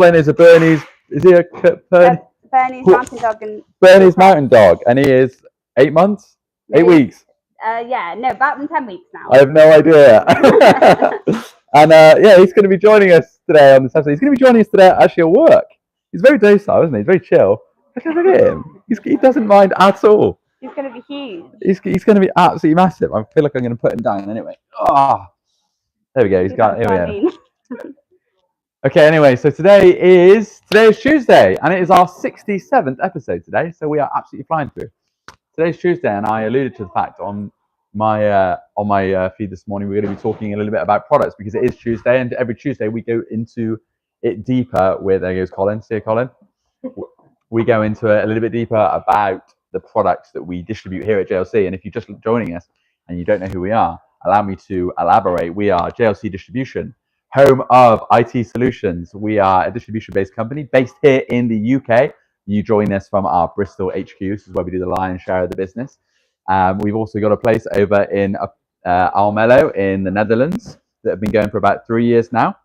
Colin is a Bernese. Is he a Bernese mountain dog? And Bernese mountain dog, and he is 8 months, 8 weeks. Yeah, no, about 10 weeks now. I have no idea. And yeah, he's going to be joining us today on this episode. He's going to be joining us today actually at work. He's very docile, isn't he? He's very chill. Look at him. He doesn't mind at all. He's going to be huge. He's going to be absolutely massive. I feel like I'm going to put him down anyway. Oh, there we go. He's got. Here we go. Okay. Anyway, so today is Tuesday, and it is our 67th episode today. So we are absolutely flying through. Today's Tuesday, and I alluded to the fact on my feed this morning we're going to be talking a little bit about products because it is Tuesday, and every Tuesday we go into it deeper. There goes Colin. See you, Colin. We go into it a little bit deeper about the products that we distribute here at JLC. And if you're just joining us and you don't know who we are, allow me to elaborate. We are JLC Distribution, home of IT solutions. We are a distribution-based company based here in the UK. You join us from our Bristol HQ. This is where we do the lion's share of the business. We've also got a place over in Almelo in the Netherlands that have been going for about 3 years now,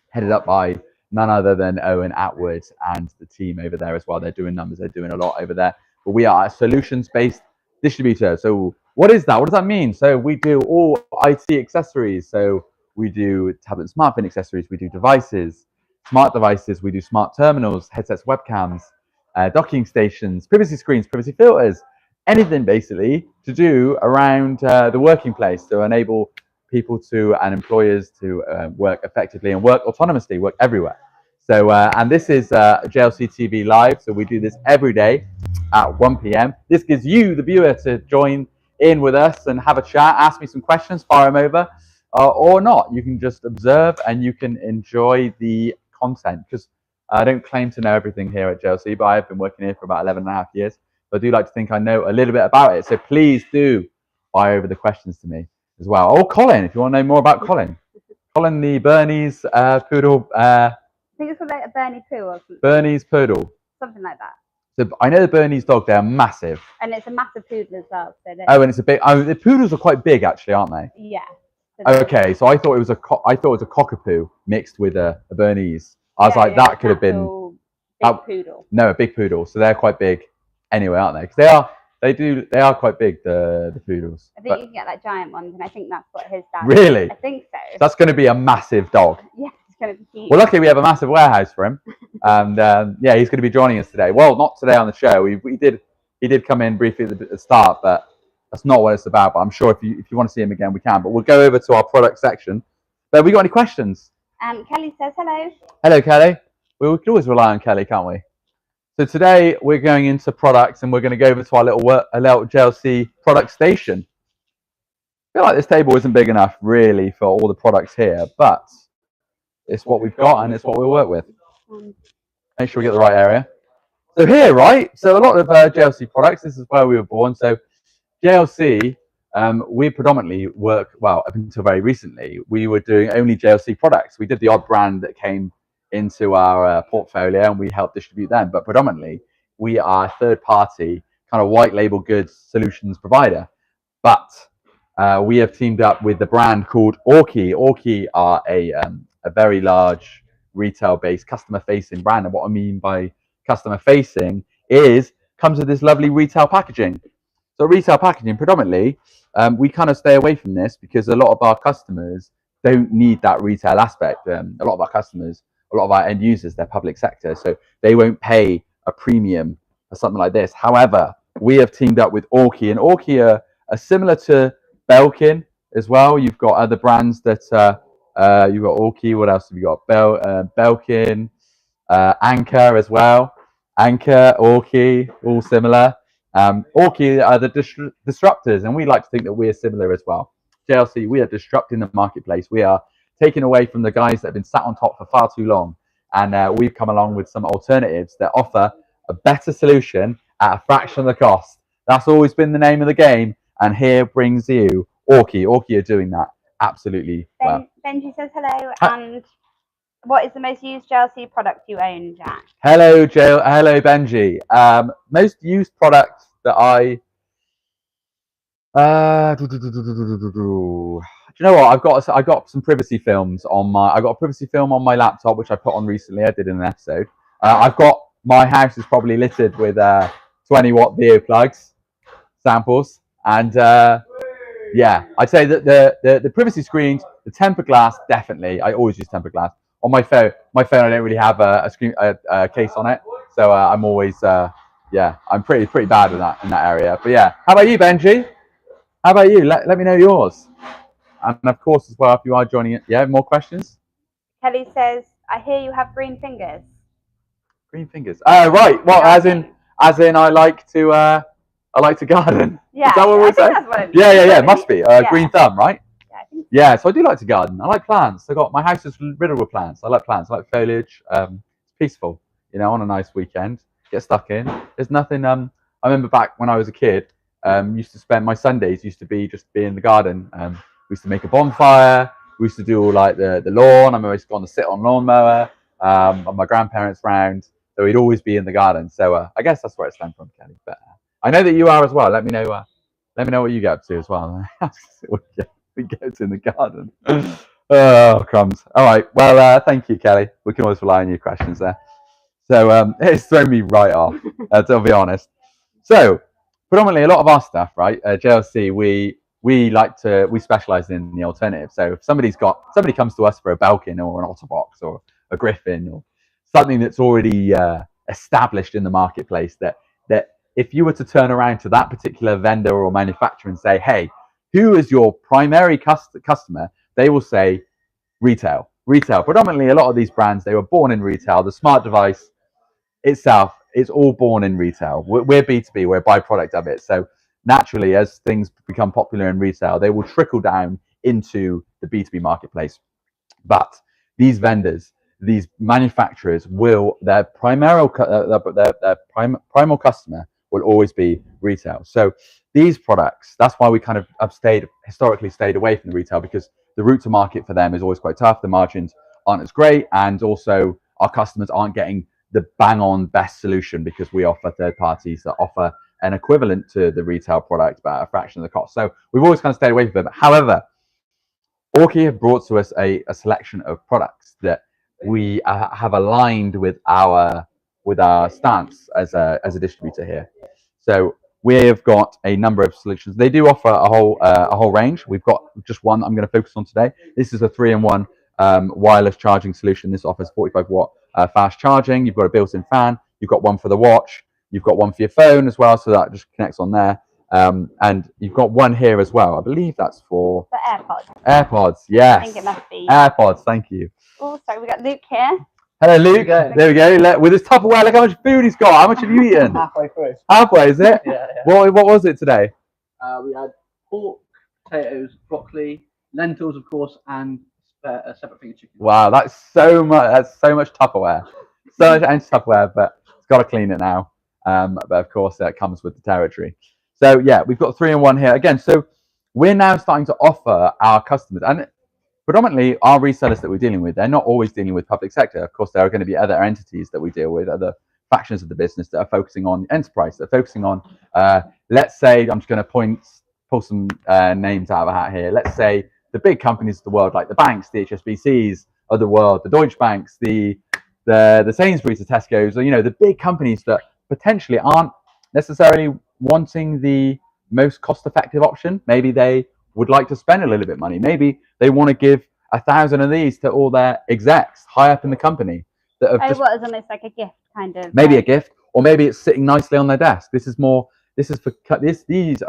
headed up by none other than Owen Atwood and the team over there as well. They're doing numbers. They're doing a lot over there. But we are a solutions-based distributor. So what is that? What does that mean? So we do all IT accessories. So we do tablet and smartphone accessories. We do devices, smart devices. We do smart terminals, headsets, webcams, docking stations, privacy screens, privacy filters, anything basically to do around the working place to enable people and employers to work effectively and work autonomously, work everywhere. So, and this is JLC TV Live. So we do this every day at 1 p.m. This gives you, the viewer, to join in with us and have a chat, ask me some questions, fire them over, or not. You can just observe and you can enjoy the content, because I don't claim to know everything here at JLC, but I've been working here for about 11 and a half years. But I do like to think I know a little bit about it. So please do fire over the questions to me as well. Oh, Colin, if you want to know more about Colin. Colin, the Bernese poodle. I think it's called like a Bernese poo or something. Bernese poodle. Something like that. So I know the Bernese dog, they're massive. And it's a massive poodle as well. So and it's a big, the poodles are quite big actually, aren't they? Yeah. Okay, so I thought it was a cockapoo mixed with a Bernese. I was like, that could have been big poodle. No, a big poodle. So they're quite big anyway, aren't they? Because they are quite big, the poodles. I think you can get like giant ones, and I think that's what his dad. Really? I think so. That's going to be a massive dog. Yeah, it's going to be huge. Well, luckily we have a massive warehouse for him, and yeah, he's going to be joining us today. Well, not today on the show. He did come in briefly at the start, but that's not what it's about. But I'm sure if you want to see him again, we can. But we'll go over to our product section. But have we got any questions? Kelly says hello. Hello, Kelly. We can always rely on Kelly, can't we? So today we're going into products, and we're going to go over to our little JLC product station. I feel like this table isn't big enough really for all the products here, but it's what we've got and it's what we work with. Make sure we get the right area. So here, right? So a lot of JLC products. This is where we were born. So JLC, we predominantly work, well, up until very recently, we were doing only JLC products. We did the odd brand that came into our portfolio, and we help distribute them, but predominantly we are a third-party kind of white label goods solutions provider. But we have teamed up with the brand called Orki. Orki are a very large retail-based customer-facing brand, and what I mean by customer-facing comes with this lovely retail packaging. So retail packaging, predominantly, we kind of stay away from this because a lot of our customers don't need that retail aspect. A lot of our end users, they're public sector, so they won't pay a premium for something like this. However, we have teamed up with Orki, and Orki are similar to Belkin as well. You've got other brands that you've got Orki. What else have you got? Belkin, Anchor as well. Anchor, Orki, all similar. Orki are the disruptors, and we like to think that we are similar as well. JLC, we are disrupting the marketplace. We are taking away from the guys that have been sat on top for far too long, and we've come along with some alternatives that offer a better solution at a fraction of the cost. That's always been the name of the game, and here brings you Orki. Orki are doing that absolutely well. Benji says hello. And what is the most used JLC product you own, Jack? Hello, Benji. Most used product that you know what? I got some privacy films on my. I got a privacy film on my laptop, which I put on recently. I did in an episode. I've got my house is probably littered with 20-watt VO plugs samples, and yeah, I'd say that the privacy screens, the tempered glass, definitely. I always use tempered glass on my phone. My phone, I don't really have a case on it, so I'm always yeah, I'm pretty bad in that area. But yeah, how about you, Benji? How about you? Let me know yours. And of course, as well, if you are joining it, yeah, more questions. Kelly says, "I hear you have green fingers." Green fingers. Oh, right. Well, as in, I like to garden. Yeah, is that what we're saying? That's what it means. Yeah. It must be green thumb, right? Yeah, I think so. Yeah. So I do like to garden. I like plants. My house is riddled with plants. I like plants. I like foliage. It's peaceful. You know, on a nice weekend, get stuck in. There's nothing. I remember back when I was a kid. Used to spend my Sundays used to be in the garden. We used to make a bonfire. We used to do all like the lawn. I remember I used to go on the sit on lawnmower. And my grandparents round. So we'd always be in the garden. So I guess that's where it stemmed from, Kelly. But I know that you are as well. Let me know what you get up to as well. We get in the garden. Oh, crumbs. All right. Well, thank you, Kelly. We can always rely on your questions there. So it's thrown me right off, to be honest. So predominantly a lot of our stuff, right? JLC, we specialize in the alternative. So if somebody comes to us for a Belkin or an Otterbox or a Griffin or something that's already established in the marketplace, that if you were to turn around to that particular vendor or manufacturer and say, hey, who is your primary customer? They will say retail. Predominantly a lot of these brands, they were born in retail. The smart device itself is all born in retail. We're B2B, we're a byproduct of it. So naturally, as things become popular in retail, they will trickle down into the B2B marketplace. But these vendors, these manufacturers, their primal customer will always be retail. So these products, that's why we kind of have historically stayed away from the retail, because the route to market for them is always quite tough. The margins aren't as great, and also our customers aren't getting the bang on best solution, because we offer third parties that offer an equivalent to the retail product but at a fraction of the cost. So we've always kind of stayed away from it. However, Orki have brought to us a selection of products that we have aligned with our stance as a distributor here. So we've got a number of solutions. They do offer a whole range. We've got just one I'm going to focus on today. This is a 3-in-1 wireless charging solution. This offers 45-watt fast charging. You've got a built-in fan. You've got one for the watch. You've got one for your phone as well, so that just connects on there. And you've got one here as well. I believe that's for AirPods. AirPods, yes. I think it must be. AirPods, thank you. Oh, sorry, we got Luke here. Hello, Luke. There we go. With his Tupperware, look how much food he's got. How much have you eaten? Halfway through. Halfway, is it? Yeah. What was it today? We had pork, potatoes, broccoli, lentils, of course, and a separate thing of chicken. Wow, that's so much. That's so much Tupperware. So much Tupperware, but it's got to clean it now. But of course, that comes with the territory. So yeah, we've got 3-in-1 here again. So we're now starting to offer our customers, and predominantly our resellers that we're dealing with, they're not always dealing with public sector. Of course, there are going to be other entities that we deal with, other factions of the business that are focusing on enterprise, that are focusing on, let's say, I'm just going to pull some names out of a hat here. Let's say the big companies of the world, like the banks, the HSBCs of the world, the Deutsche Banks, the Sainsbury's, the Tesco's, the big companies that potentially aren't necessarily wanting the most cost-effective option. Maybe they would like to spend a little bit of money. Maybe they want to give 1,000 of these to all their execs high up in the company that have what is almost like a gift, kind of. Maybe a gift, or maybe it's sitting nicely on their desk. These are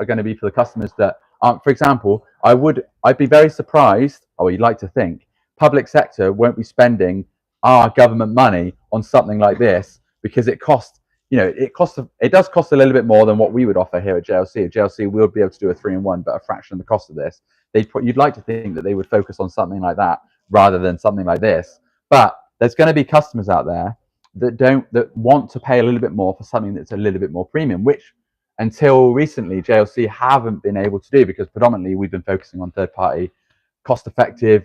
going to be for the customers that aren't. For example, I'd be very surprised, or you'd like to think, public sector won't be spending our government money on something like this, because it costs. It does cost a little bit more than what we would offer here at JLC. At JLC, we'll be able to do a 3-in-1, but a fraction of the cost of this. You'd like to think that they would focus on something like that rather than something like this. But there's going to be customers out there that want to pay a little bit more for something that's a little bit more premium, which until recently JLC haven't been able to do, because predominantly we've been focusing on third-party, cost-effective,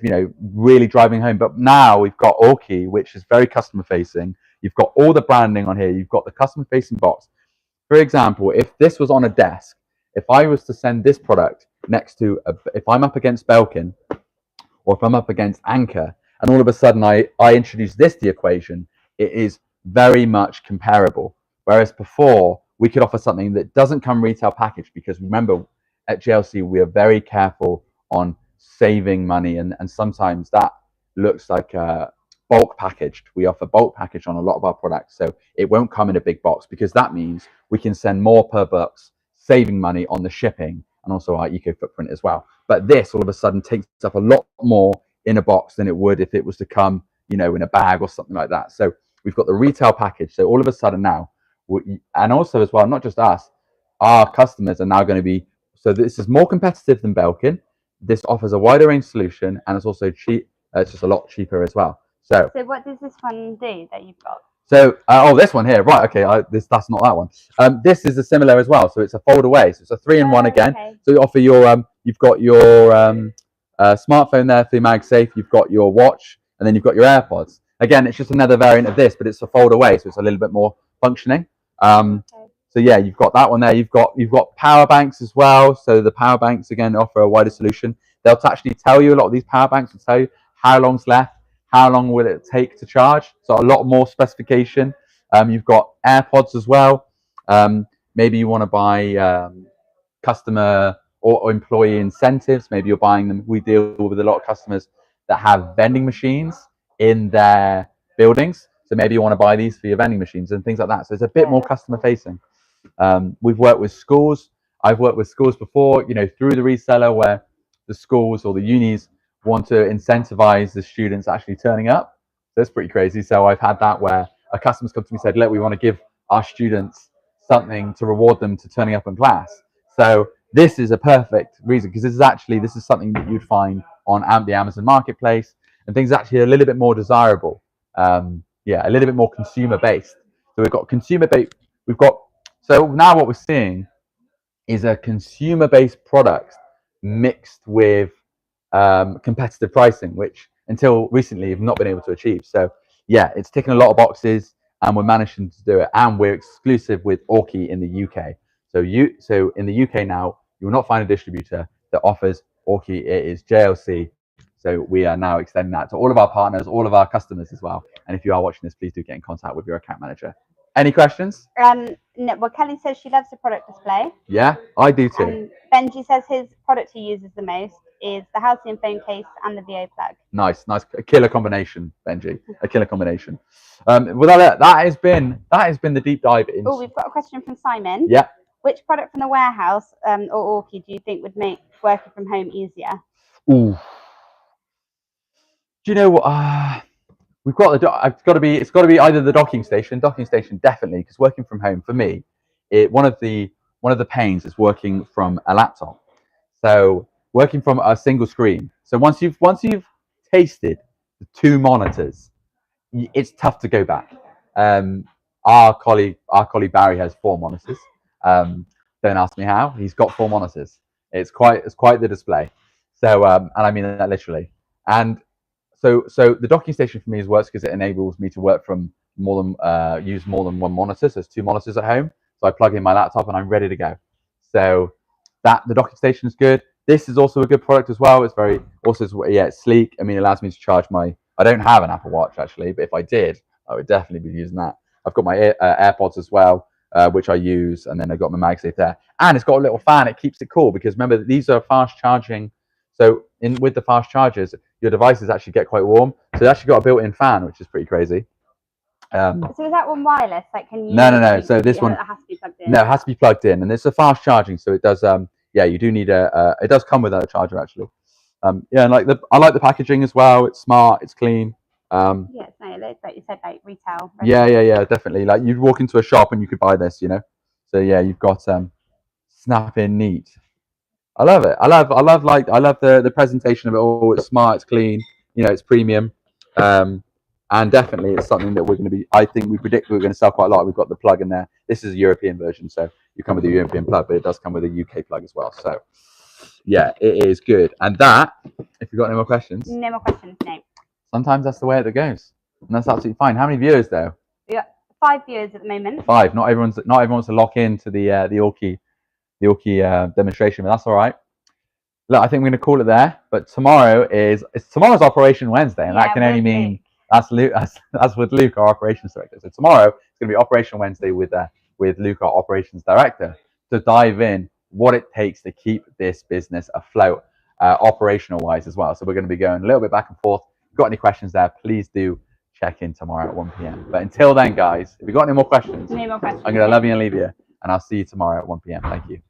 really driving home. But now we've got Orki, which is very customer-facing. You've got all the branding on here. You've got the customer-facing box. For example, if this was on a desk, if I was to send this product next to, if I'm up against Belkin, or if I'm up against Anchor, and all of a sudden I introduce this to the equation, it is very much comparable. Whereas before, we could offer something that doesn't come retail packaged, because remember, at JLC, we are very careful on saving money, and sometimes that looks like bulk packaged. We offer bulk package on a lot of our products, so it won't come in a big box, because that means we can send more per box, saving money on the shipping and also our eco footprint as well. But this all of a sudden takes up a lot more in a box than it would if it was to come, in a bag or something like that. So we've got the retail package. So all of a sudden now, and also as well, not just us, our customers are now going to be, so this is more competitive than Belkin. This offers a wider range solution, and it's also cheap. It's just a lot cheaper as well. So what does this one do that you've got? So, this one here, right? Okay, that's not that one. This is a similar as well. So it's a fold away. So it's a 3-in-1 again. Okay. So you offer your, you've got your smartphone there for your MagSafe. You've got your watch, and then you've got your AirPods. Again, it's just another variant of this, but it's a fold away, so it's a little bit more functioning. So yeah, you've got that one there. You've got power banks as well. So the power banks again offer a wider solution. They'll actually tell you, a lot of these power banks will tell you how long's left. How long will it take to charge? So a lot more specification. You've got AirPods as well. Maybe you want to buy customer or employee incentives. Maybe you're buying them. We deal with a lot of customers that have vending machines in their buildings. So maybe you want to buy these for your vending machines and things like that. So it's a bit more customer facing. We've worked with schools. I've worked with schools before, through the reseller, where the schools or the unis want to incentivize the students actually turning up. So that's pretty crazy. So I've had that where a customer's come to me and said, look, we want to give our students something to reward them to turning up in class. So this is a perfect reason, because this is something that you'd find on the Amazon marketplace, and things actually a little bit more desirable. A little bit more consumer based. So we've got consumer based. So now what we're seeing is a consumer based product mixed with competitive pricing, which until recently have not been able to achieve. So yeah, it's ticking a lot of boxes, and we're managing to do it, and we're exclusive with Orki in the UK. So in the UK now, you will not find a distributor that offers Orki. It is JLC. So we are now extending that to all of our partners, all of our customers as well. And if you are watching this, please do get in contact with your account manager. Any questions? No, well, Kelly says she loves the product display. Yeah, I do too. Benji says his product he uses the most is the Halcyon phone case and the VO plug. Nice, a killer combination, Benji. A killer combination. That has been the deep dive into. Oh, we've got a question from Simon. Yeah. Which product from the warehouse or Orki do you think would make working from home easier? Ooh. Do you know what? We've got it's got to be either the docking station definitely, because working from home for me, one of the pains is working from a laptop. So working from a single screen. So once you've tasted the 2 monitors, it's tough to go back. Our colleague Barry has 4 monitors. Don't ask me how. He's got 4 monitors. It's quite the display. So and I mean that literally. And so the docking station for me works because it enables me to work from use more than 1 monitor. So there's 2 monitors at home. So I plug in my laptop and I'm ready to go. So the docking station is good. This is also a good product as well. It's it's sleek. I mean, it allows me to charge I don't have an Apple Watch actually, but if I did, I would definitely be using that. I've got my AirPods as well, which I use, and then I've got my MagSafe there. And it's got a little fan. It keeps it cool, because remember, these are fast charging. So with the fast chargers, your devices actually get quite warm. So they actually got a built-in fan, which is pretty crazy. So is that one wireless? Like, can you? No. So this one, it has to be plugged in. No, it has to be plugged in, and it's a fast charging. So it does. You do need it does come with a charger actually. And I like the packaging as well. It's smart. It's clean. Yeah, it's nice. It looks like you said, like retail. Yeah, definitely. Like you'd walk into a shop and you could buy this, So yeah, you've got snap in neat. I love it. I love the presentation of it all. It's smart. It's clean. It's premium. And definitely it's something that we predict we're going to sell quite a lot. We've got the plug in there. This is a European version, so you come with a European plug, but it does come with a UK plug as well. So yeah, it is good. And that, if you've got any more questions. No more questions, no. Sometimes that's the way it goes. And that's absolutely fine. How many viewers though? We got 5 viewers at the moment. 5. Not everyone wants to lock into the Orki demonstration, but that's all right. look, I think we're going to call it there. But tomorrow's Operation Wednesday, and that can only mean that's with Luke, our operations director. So tomorrow it's going to be Operation Wednesday with Luke, our operations director, to dive in what it takes to keep this business afloat, operational wise as well. So we're going to be going a little bit back and forth. If you've got any questions there, please do check in tomorrow at 1 p.m. But until then, guys, if you've got any more questions, I'm going to love you and leave you, and I'll see you tomorrow at 1 p.m. Thank you.